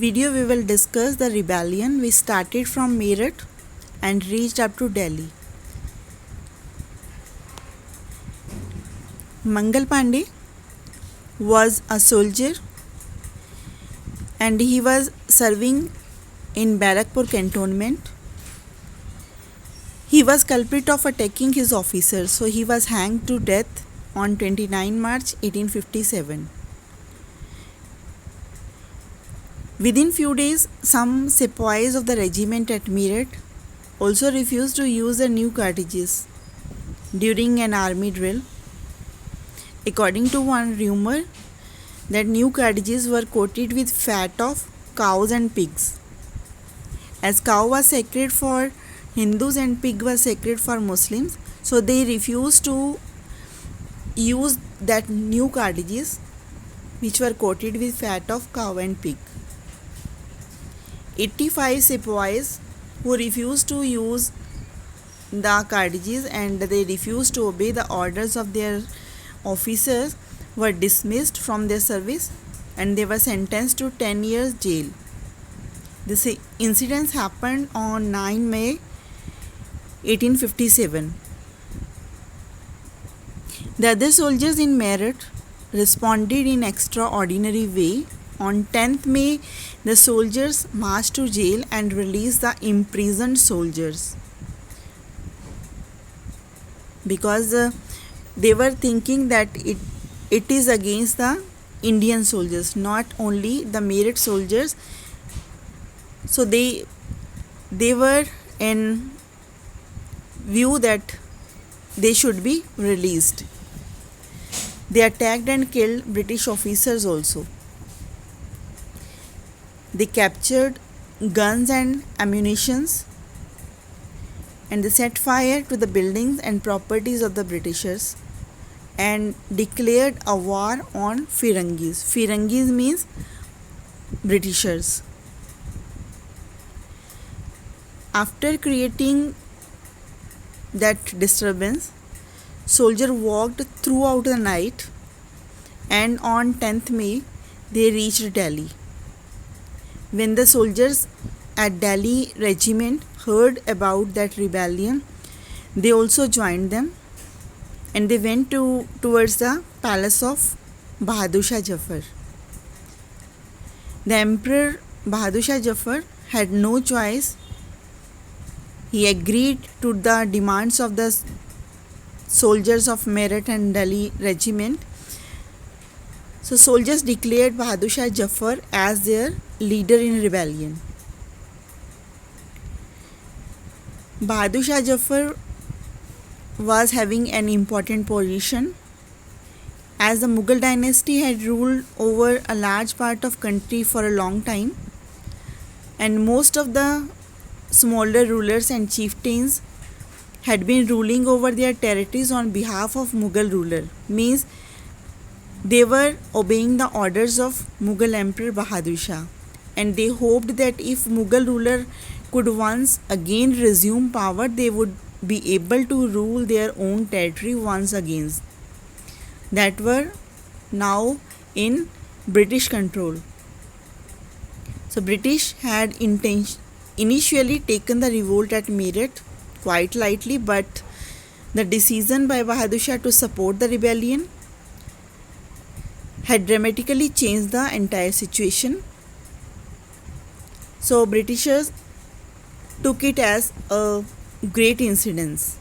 video we will discuss the rebellion which started from Meerut and reached up to Delhi. Mangal Pandey was a soldier and he was serving in Barakpur cantonment. He was culprit of attacking his officers, so he was hanged to death on 29 March 1857. Within few days, some sepoys of the regiment at Meerut also refused to use the new cartridges during an army drill. According to one rumor, that new cartridges were coated with fat of cows and pigs. As cow was sacred for Hindus and pig was sacred for Muslims, so they refused to use that new cartridges which were coated with fat of cow and pig. 85 sepoys who refused to use the cartridges and they refused to obey the orders of their officers were dismissed from their service and they were sentenced to 10 years jail. This incident happened on 9 May 1857. The other soldiers in Meerut responded in extraordinary way. On 10th May, the soldiers marched to jail and released the imprisoned soldiers because they were thinking that it is against the Indian soldiers, not only the Meerut soldiers. So they were in view that they should be released. They attacked and killed British officers also. They captured guns and ammunitions and they set fire to the buildings and properties of the Britishers and declared a war on Firangis. Firangis means Britishers. After creating that disturbance, soldiers walked throughout the night and on 10th May they reached Delhi. When the soldiers at Delhi regiment heard about that rebellion, they also joined them and they went towards the palace of Bahadur Shah Jafar. The Emperor Bahadur Shah Jafar had no choice. He agreed to the demands of the soldiers of Meerut and Delhi regiment. So soldiers declared Bahadur Shah Jafar as their leader in rebellion. Bahadur Shah Jafar was having an important position as the Mughal dynasty had ruled over a large part of country for a long time and most of the smaller rulers and chieftains had been ruling over their territories on behalf of Mughal ruler, means they were obeying the orders of Mughal Emperor Bahadur Shah and they hoped that if Mughal ruler could once again resume power, they would be able to rule their own territory once again that were now in British control. So British had initially taken the revolt at Meerut quite lightly, but the decision by Bahadur Shah to support the rebellion had dramatically changed the entire situation. So Britishers took it as a great incident.